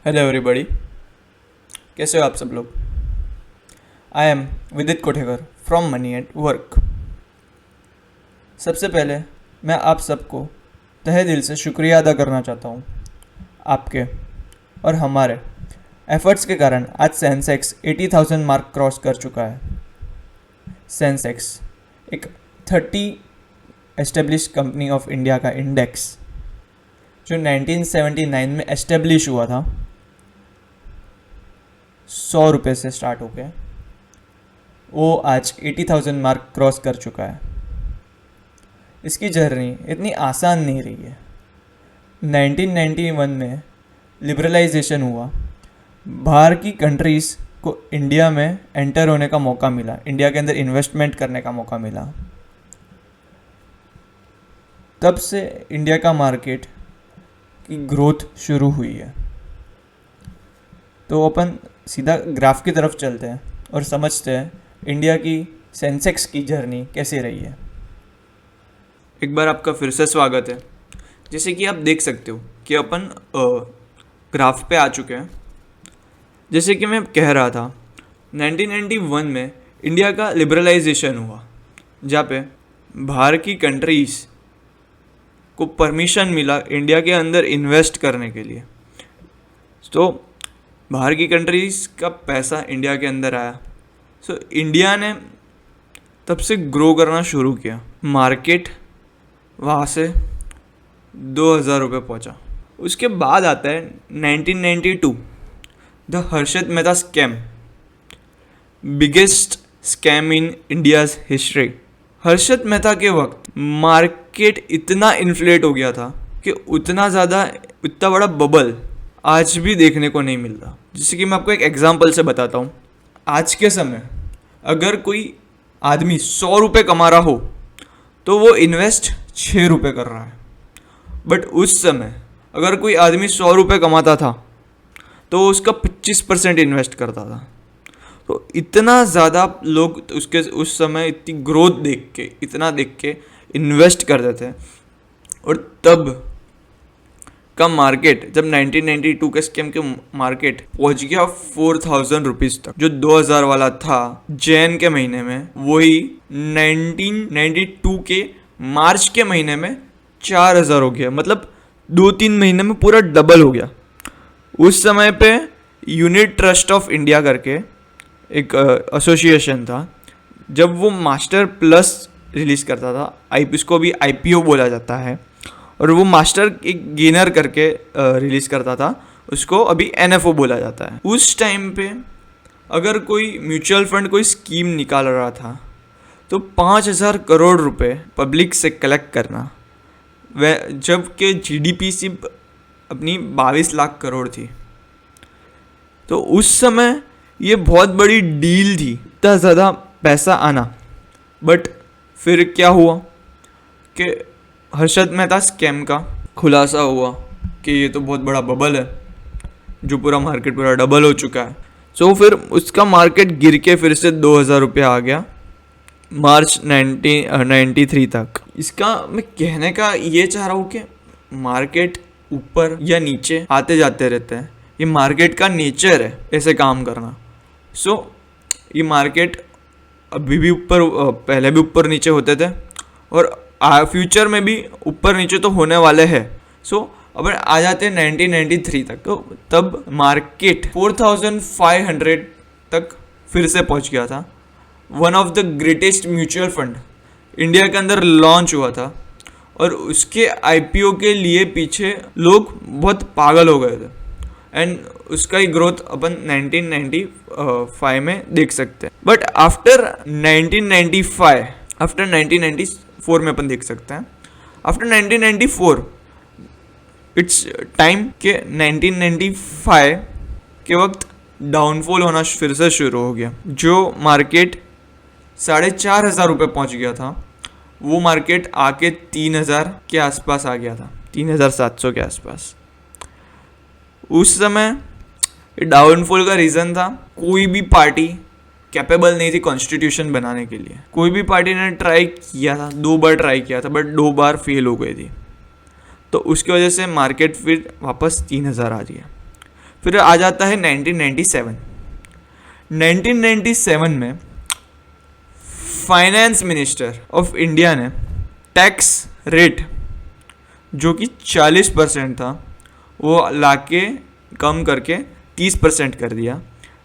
Hello everybody, कैसे हो आप सब लोग। आई एम विदित Kothekar from money at work. सबसे पहले मैं आप सबको तहे दिल से शुक्रिया अदा करना चाहता हूँ। आपके और हमारे एफर्ट्स के कारण आज सेंसेक्स 80,000 मार्क क्रॉस कर चुका है। सेंसेक्स एक 30 एस्टेब्लिश कंपनी ऑफ इंडिया का इंडेक्स जो 1979 में एस्टेब्लिश हुआ था, 100 रुपये से स्टार्ट होके वो आज 80,000 मार्क क्रॉस कर चुका है। इसकी जर्नी इतनी आसान नहीं रही है। 1991 में लिबरलाइजेशन हुआ, बाहर की कंट्रीज़ को इंडिया में एंटर होने का मौका मिला, इंडिया के अंदर इन्वेस्टमेंट करने का मौका मिला। तब से इंडिया का मार्केट की ग्रोथ शुरू हुई है। तो अपन सीधा ग्राफ की तरफ चलते हैं और समझते हैं इंडिया की सेंसेक्स की जर्नी कैसी रही है। एक बार आपका फिर से स्वागत है। जैसे कि आप देख सकते हो कि अपन ग्राफ पे आ चुके हैं। जैसे कि मैं कह रहा था, 1991 में इंडिया का लिबरलाइजेशन हुआ, जहाँ पे बाहर की कंट्रीज़ को परमिशन मिला इंडिया के अंदर इन्वेस्ट करने के लिए। तो बाहर की कंट्रीज़ का पैसा इंडिया के अंदर आया। सो इंडिया ने तब से ग्रो करना शुरू किया। मार्केट वहाँ से 2,000 रुपये पहुँचा। उसके बाद आता है 1992, the Harshad Mehta scam, biggest scam in India's history. Harshad Mehta के वक्त मार्केट इतना इन्फ्लेट हो गया था कि उतना बड़ा बबल आज भी देखने को नहीं मिलता। जैसे कि मैं आपको एक एग्जांपल से बताता हूँ। आज के समय अगर कोई आदमी 100 रुपये कमा रहा हो तो वो इन्वेस्ट 6 रुपये कर रहा है। बट उस समय अगर कोई आदमी 100 रुपये कमाता था तो उसका 25% इन्वेस्ट करता था। तो इतना ज़्यादा लोग उसके उस समय इतनी ग्रोथ देख के इन्वेस्ट करते थे। और तब का मार्केट, जब 1992 के स्कैम के मार्केट पहुंच गया 4,000 रुपीज़ तक, जो 2,000 वाला था जैन के महीने में, वही 1992 के मार्च के महीने में 4,000 हो गया। मतलब 2-3 महीने में पूरा डबल हो गया। उस समय पे यूनिट ट्रस्ट ऑफ इंडिया करके एक एसोसिएशन था, जब वो मास्टर प्लस रिलीज़ करता था, इसको भी IPO बोला जाता है, और वो मास्टर एक गेनर करके रिलीज़ करता था, उसको अभी NFO बोला जाता है। उस टाइम पे अगर कोई म्यूचुअल फंड कोई स्कीम निकाल रहा था तो 5,000 करोड़ रुपए पब्लिक से कलेक्ट करना, वह जबकि GDP सिर्फ अपनी 22 लाख करोड़ थी, तो उस समय ये बहुत बड़ी डील थी, इतना ज़्यादा पैसा आना। बट फिर क्या हुआ कि हर्षद मेहता स्कैम का खुलासा हुआ कि ये तो बहुत बड़ा बबल है, जो पूरा मार्केट पूरा डबल हो चुका है। सो फिर उसका मार्केट गिर के फिर से 2,000 रुपये आ गया मार्च 1993 तक। इसका मैं कहने का ये चाह रहा हूँ कि मार्केट ऊपर या नीचे आते जाते रहते हैं। ये मार्केट का नेचर है ऐसे काम करना। सो ये मार्केट अभी भी पहले भी ऊपर नीचे होते थे और फ्यूचर में भी ऊपर नीचे तो होने वाले हैं। सो अब आ जाते हैं 1993 तक। तो तब मार्केट 4,500 तक फिर से पहुंच गया था। One of the greatest mutual fund India के अंदर लॉन्च हुआ था, और उसके IPO के लिए पीछे लोग बहुत पागल हो गए थे। एंड उसका ही ग्रोथ अपन 1995 में देख सकते हैं। बट आफ्टर 1994 में अपन देख सकते हैं, आफ्टर 1994 इट्स टाइम के 1995 के वक्त डाउनफॉल होना फिर से शुरू हो गया। जो मार्केट 4,500 रुपये पहुंच गया था, वो मार्केट आके 3,000 के आसपास आ गया था, 3,700 के आसपास। उस समय डाउनफॉल का रीज़न था, कोई भी पार्टी कैपेबल नहीं थी कॉन्स्टिट्यूशन बनाने के लिए। कोई भी पार्टी ने ट्राई किया था, 2 बार ट्राई किया था, बट 2 बार फेल हो गई थी। तो उसकी वजह से मार्केट फिर वापस 3,000 आ रही है। फिर आ जाता है 1997। 1997 में फाइनेंस मिनिस्टर ऑफ इंडिया ने टैक्स रेट जो कि 40% था वो लाके कम करके 30% कर दिया,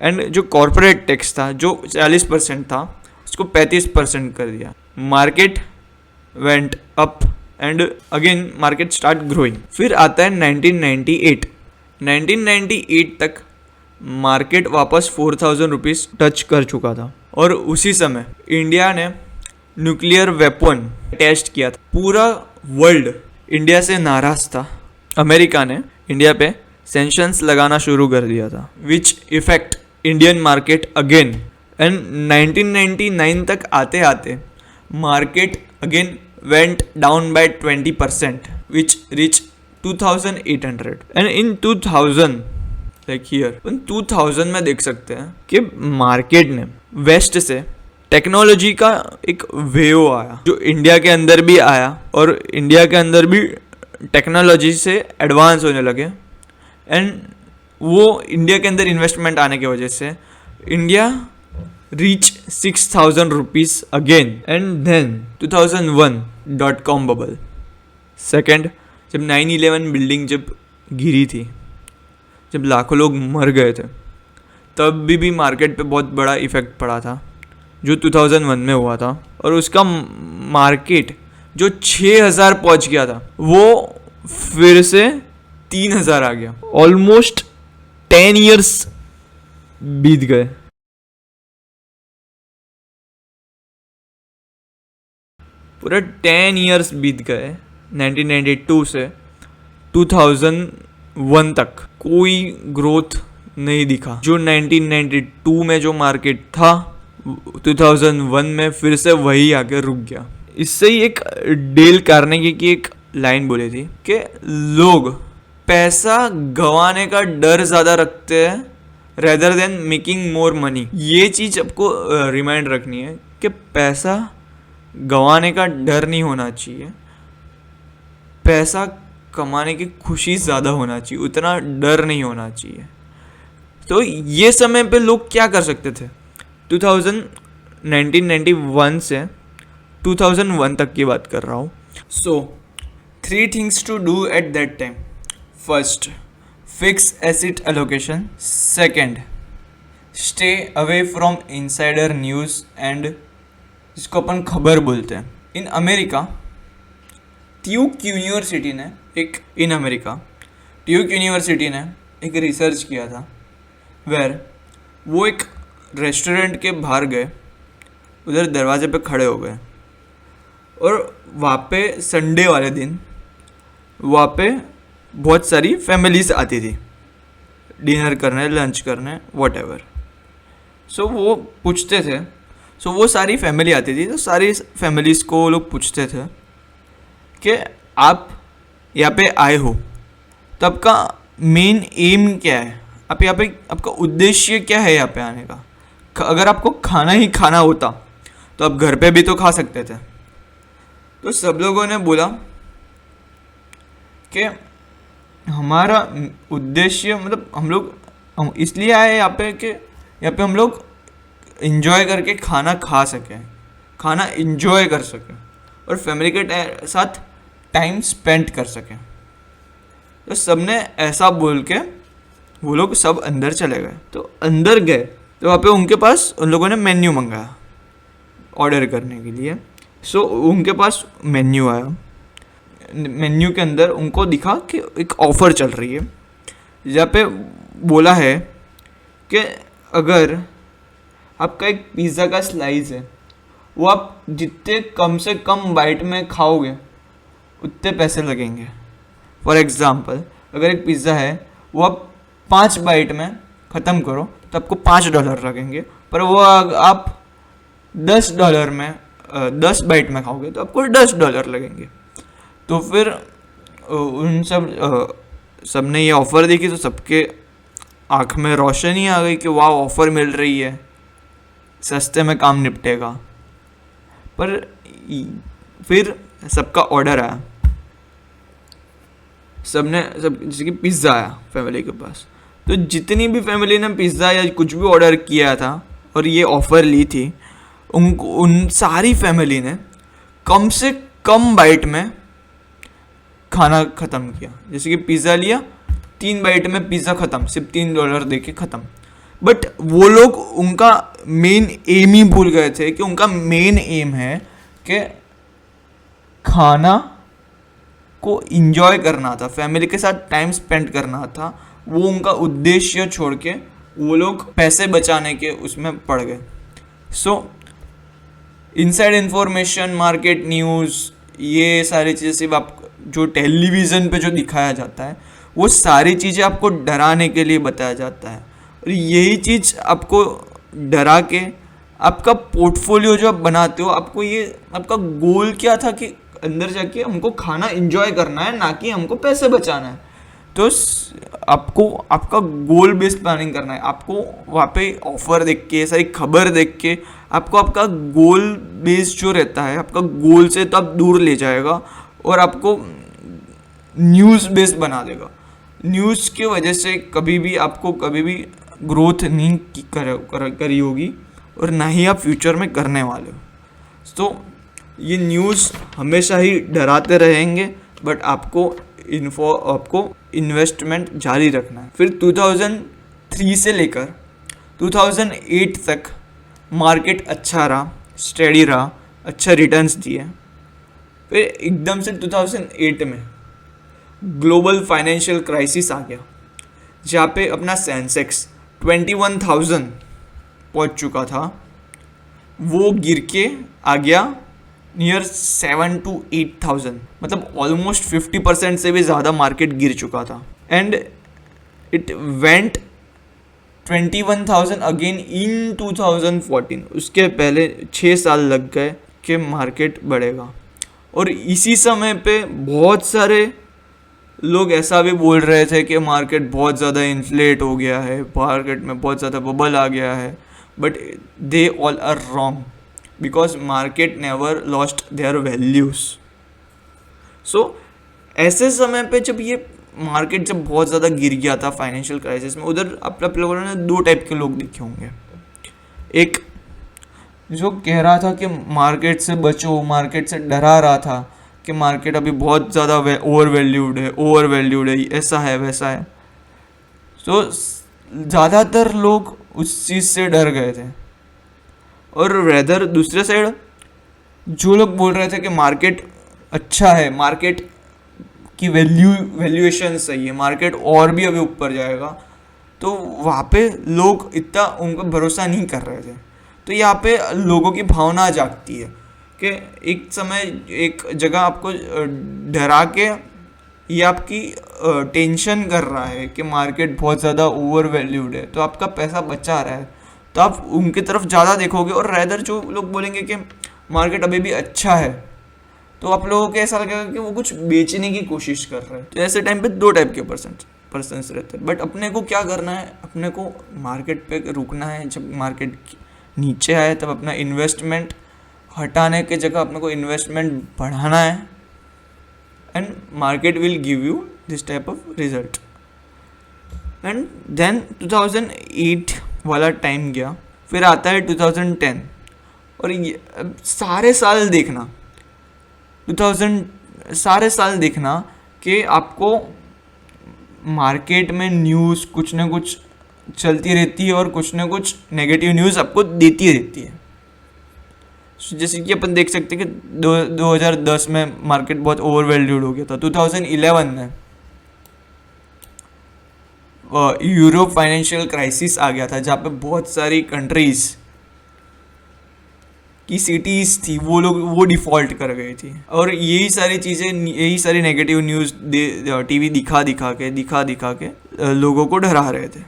एंड जो कॉरपोरेट टैक्स था जो 40% था उसको 35% कर दिया। Market went up and again market start growing. फिर आता है 1998। 1998 तक मार्केट वापस 4000 रुपीज़ टच कर चुका था, और उसी समय इंडिया ने न्यूक्लियर वेपन टेस्ट किया था। पूरा वर्ल्ड इंडिया से नाराज था। अमेरिका ने इंडिया पे सेंशंस लगाना शुरू कर दिया था, which effect Indian market again. And 1999 तक आते आते market again went down by 20%, which reached 2800, and in 2000 like here in 2000 में देख सकते हैं कि मार्केट ने वेस्ट से टेक्नोलॉजी का एक वेव आया जो इंडिया के अंदर भी आया, और इंडिया के अंदर भी टेक्नोलॉजी से एडवांस होने लगे। एंड वो इंडिया के अंदर इन्वेस्टमेंट आने की वजह से India reach 6000 rupees again, and then 2001 .com bubble। Second, जब 9/11 बिल्डिंग जब गिरी थी, जब लाखों लोग मर गए थे, तब भी मार्केट पे बहुत बड़ा इफेक्ट पड़ा था जो 2001 में हुआ था, और उसका मार्केट जो 6000 पहुंच गया था वो फिर से 3000 आ गया। ऑलमोस्ट 10 years बीत गए। पूरा 10 years बीत गए 1992 से 2001 तक। कोई ग्रोथ नहीं दिखा। जो 1992 में जो मार्केट था 2001 में फिर से वही आके रुक गया। इससे ही एक डेल कार्नेगी की एक लाइन बोली थी कि लोग पैसा गंवाने का डर ज़्यादा रखते हैं rather than making more money. ये चीज़ आपको रिमाइंड रखनी है कि पैसा गंवाने का डर नहीं होना चाहिए, पैसा कमाने की खुशी ज़्यादा होना चाहिए, उतना डर नहीं होना चाहिए। तो ये समय पे लोग क्या कर सकते थे? 1991 से 2001 तक की बात कर रहा हूँ। So 3 things to do at that time. First, fix asset allocation. Second, stay away from insider news and जिसको अपन खबर बोलते हैं। इन अमेरिका ट्यूक यूनिवर्सिटी ने एक रिसर्च किया था, वेर वो एक रेस्टोरेंट के बाहर गए, उधर दरवाजे पे खड़े हो गए, और वहाँ पे संडे वाले दिन वहाँ पे बहुत सारी फैमिलीज आती थी डिनर करने, लंच करने, वॉट एवर। सो वो पूछते थे, वो सारी फैमिली आती थी, तो सारी फैमिलीज़ को लोग पूछते थे कि आप यहाँ पे आए हो तो आपका मेन एम क्या है, आप यहाँ पे आपका उद्देश्य क्या है यहाँ पे आने का। अगर आपको खाना ही खाना होता तो आप घर पे भी तो खा सकते थे। तो सब लोगों ने बोला कि हमारा उद्देश्य मतलब हम इसलिए आए यहाँ पे कि यहाँ पे हम लोग इंजॉय करके खाना खा सकें, खाना इंजॉय कर सकें, और फैमिली के साथ टाइम स्पेंड कर सकें। तो सब ने ऐसा बोल के वो लोग सब अंदर चले गए। तो अंदर गए तो वहाँ पे उनके पास उन लोगों ने मेन्यू मंगाया ऑर्डर करने के लिए। सो उनके पास मेन्यू आया। मेन्यू के अंदर उनको दिखा कि एक ऑफ़र चल रही है, जहाँ पे बोला है कि अगर आपका एक पिज़्ज़ा का स्लाइस है, वो आप जितने कम से कम बाइट में खाओगे उतने पैसे लगेंगे। फॉर एग्ज़ाम्पल, अगर एक पिज़्ज़ा है वो आप 5 बाइट में ख़त्म करो तो आपको $5 लगेंगे, पर वो आप $10 में 10 बाइट में खाओगे तो आपको $10 लगेंगे। तो फिर उन सब ने ये ऑफ़र देखी तो सबके आँख में रोशनी आ गई कि वाह ऑफ़र मिल रही है, सस्ते में काम निपटेगा। पर फिर सबका ऑर्डर आया, सब जैसे कि पिज़्ज़ा आया फैमिली के पास, तो जितनी भी फैमिली ने पिज़्ज़ा या कुछ भी ऑर्डर किया था और ये ऑफ़र ली थी, उन सारी फैमिली ने कम से कम बाइट में खाना ख़त्म किया। जैसे कि पिज़्ज़ा लिया, 3 बाइट में पिज़्ज़ा ख़त्म, सिर्फ $3 दे के ख़त्म। बट वो लोग उनका मेन एम ही भूल गए थे कि उनका मेन एम है कि खाना को इंजॉय करना था, फैमिली के साथ टाइम स्पेंड करना था। वो उनका उद्देश्य छोड़ के वो लोग पैसे बचाने के उसमें पड़ गए। सो इनसाइड इंफॉर्मेशन, मार्केट न्यूज़, ये सारी चीज़ें सिर्फ आप जो टेलीविज़न पे जो दिखाया जाता है, वो सारी चीज़ें आपको डराने के लिए बताया जाता है। और यही चीज़ आपको डरा के आपका पोर्टफोलियो जो आप बनाते हो, आपको ये आपका गोल क्या था कि अंदर जाके हमको खाना एंजॉय करना है, ना कि हमको पैसे बचाना है। तो आपको आपका गोल बेस्ड प्लानिंग करना है। आपको वहाँ पे ऑफर देख के, सारी खबर देख के आपको आपका गोल बेस्ड जो रहता है, आपका गोल से तो आप दूर ले जाएगा और आपको न्यूज़ बेस्ड बना देगा। न्यूज़ की वजह से कभी भी आपको कभी भी ग्रोथ नहीं करी होगी और ना ही आप फ्यूचर में करने वाले हो। तो ये न्यूज़ हमेशा ही डराते रहेंगे, बट आपको इन्वेस्टमेंट जारी रखना है। फिर 2003 से लेकर 2008 तक मार्केट अच्छा रहा, स्टेडी रहा, अच्छा रिटर्न्स दिए। फिर एकदम से 2008 में ग्लोबल फाइनेंशियल क्राइसिस आ गया, जहाँ पे अपना सेंसेक्स 21,000 पहुँच चुका था, वो गिर के आ गया नियर 7 to 8,000। मतलब ऑलमोस्ट 50% से भी ज़्यादा मार्केट गिर चुका था। And it went 21,000 again in 2014। उसके पहले 6 साल लग गए कि मार्केट बढ़ेगा। और इसी समय पे बहुत सारे लोग ऐसा भी बोल रहे थे कि मार्केट बहुत ज़्यादा इन्फ्लेट हो गया है, मार्केट में बहुत ज़्यादा बबल आ गया है। But they all are wrong, because market never lost their values। so ऐसे समय पे जब ये मार्केट जब बहुत ज़्यादा गिर गया था फाइनेंशियल क्राइसिस में, उधर आप लोगों ने 2 टाइप के लोग देखे होंगे। एक जो कह रहा था कि मार्केट से बचो, मार्केट से डरा रहा था कि मार्केट अभी बहुत ज़्यादा ओवर वैल्यूड है, ऐसा है वैसा है। तो ज़्यादातर लोग उस चीज़ से डर गए थे। और रेदर दूसरे साइड जो लोग बोल रहे थे कि मार्केट अच्छा है, मार्केट की वैल्यूएशन सही है, मार्केट और भी अभी ऊपर जाएगा, तो वहाँ पे लोग इतना उनको भरोसा नहीं कर रहे थे। तो यहाँ पे लोगों की भावना जागती है कि एक समय एक जगह आपको डरा के ये आपकी टेंशन कर रहा है कि मार्केट बहुत ज़्यादा ओवर वैल्यूड है, तो आपका पैसा बचा रहा है, तो आप उनकी तरफ ज़्यादा देखोगे। और रेदर जो लोग बोलेंगे कि मार्केट अभी भी अच्छा है, तो आप लोगों को ऐसा लगेगा कि वो कुछ बेचने की कोशिश कर रहे हैं। तो ऐसे टाइम पे 2 टाइप के पर्सन्स रहते हैं। बट अपने को क्या करना है, अपने को मार्केट पे रुकना है। जब मार्केट नीचे आए तब अपना इन्वेस्टमेंट हटाने के जगह अपने को इन्वेस्टमेंट बढ़ाना है, and market will give you this type of result. And then 2008 वाला टाइम गया, फिर आता है 2010। और ये सारे साल देखना कि आपको मार्केट में न्यूज़ कुछ ना कुछ चलती रहती है और कुछ ना कुछ नेगेटिव न्यूज़ आपको देती रहती है। जैसे कि अपन देख सकते हैं कि 2010 में मार्केट बहुत ओवर वैल्यूड हो गया था। 2011 में यूरोप फाइनेंशियल क्राइसिस आ गया था, जहाँ पे बहुत सारी कंट्रीज़ की सिटीज़ थी, वो डिफ़ॉल्ट कर गई थी। और यही सारी चीज़ें, यही सारी नेगेटिव न्यूज़ टीवी दिखा के लोगों को डरा रहे थे।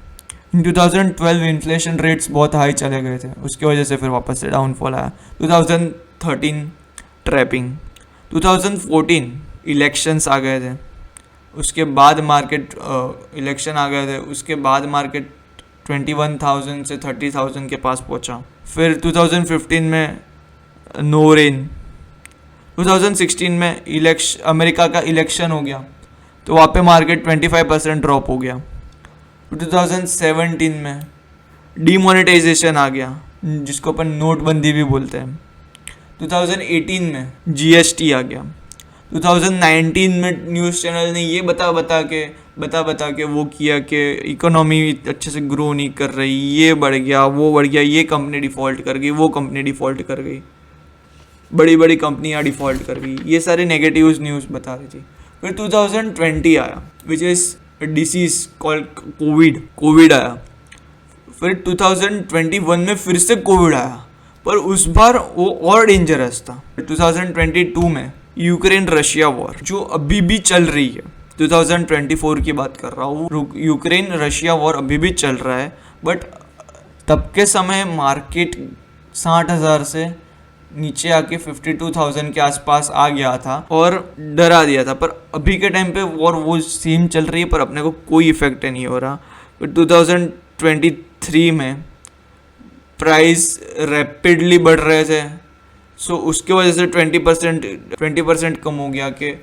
इन 2012 इन्फ्लेशन रेट्स बहुत हाई चले गए थे, उसकी वजह से फिर वापस से डाउनफॉल आया। 2013 ट्रैपिंग, 2014 इलेक्शंस आ गए थे, उसके बाद मार्केट इलेक्शन आ गए थे, उसके बाद मार्केट 21,000 से 30,000 के पास पहुंचा। फिर 2015 में नो रेन, 2016 में अमेरिका का इलेक्शन हो गया, तो वहाँ पे मार्केट 25% ड्रॉप हो गया। 2017 में डीमोनेटाइजेशन आ गया, जिसको अपन नोटबंदी भी बोलते हैं। 2018 में जीएसटी आ गया। 2019 में न्यूज़ चैनल ने ये बता के वो किया कि इकोनॉमी अच्छे से ग्रो नहीं कर रही, ये बढ़ गया, वो बढ़ गया, ये कंपनी डिफ़ॉल्ट कर गई, वो कंपनी डिफ़ॉल्ट कर गई, बड़ी बड़ी कंपनियां डिफ़ॉल्ट कर गई, ये सारे नेगेटिव न्यूज़ बता रही थी। फिर 2020 आया, which is disease called Covid आया। फिर 2021 में फिर से कोविड आया, पर उस बार वो और डेंजरस था। 2022 में यूक्रेन रशिया वॉर, जो अभी भी चल रही है, 2024 की बात कर रहा हूँ, यूक्रेन रशिया वॉर अभी भी चल रहा है। बट तब के समय मार्केट 60,000 से नीचे आके 52,000 के आसपास आ गया था और डरा दिया था। पर अभी के टाइम पे वॉर वो सेम चल रही है, पर अपने को कोई इफेक्ट नहीं हो रहा। फिर 2023 में प्राइस रैपिडली बढ़ रहे थे, सो उसके वजह से 20% कम हो गया कि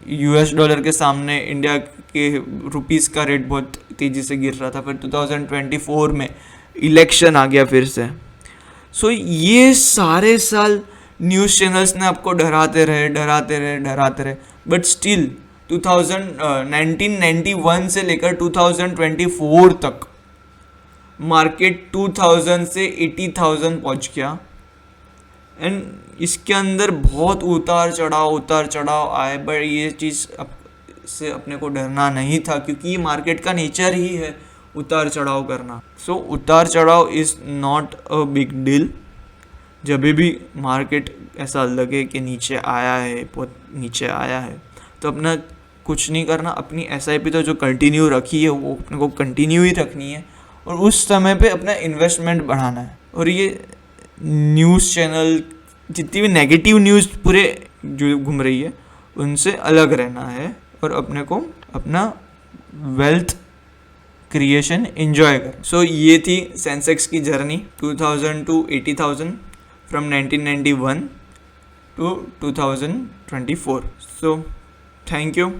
यूएस डॉलर के सामने इंडिया के रुपीस का रेट बहुत तेज़ी से गिर रहा था। फिर 2024 में इलेक्शन आ गया फिर से। सो ये सारे साल न्यूज़ चैनल्स ने आपको डराते रहे, बट स्टिल 1991 से लेकर 2024 तक मार्केट 2000 से 80,000 पहुंच गया। एंड इसके अंदर बहुत उतार चढ़ाव आए, बट ये चीज़ से अपने को डरना नहीं था, क्योंकि ये मार्केट का नेचर ही है उतार चढ़ाव करना। सो उतार चढ़ाव is not a big deal. जब भी मार्केट ऐसा लगे कि नीचे आया है, बहुत नीचे आया है, तो अपना कुछ नहीं करना, अपनी SIP तो जो कंटिन्यू रखी है वो अपने को कंटिन्यू ही रखनी है, और उस समय पे अपना इन्वेस्टमेंट बढ़ाना है। और ये न्यूज़ चैनल जितनी भी नेगेटिव न्यूज़ पूरे जो घूम रही है उनसे अलग रहना है, और अपने को अपना वेल्थ क्रिएशन एंजॉय कर। सो ये थी सेंसेक्स की journey 2000 to 80,000 from 1991 to 2024। So thank you.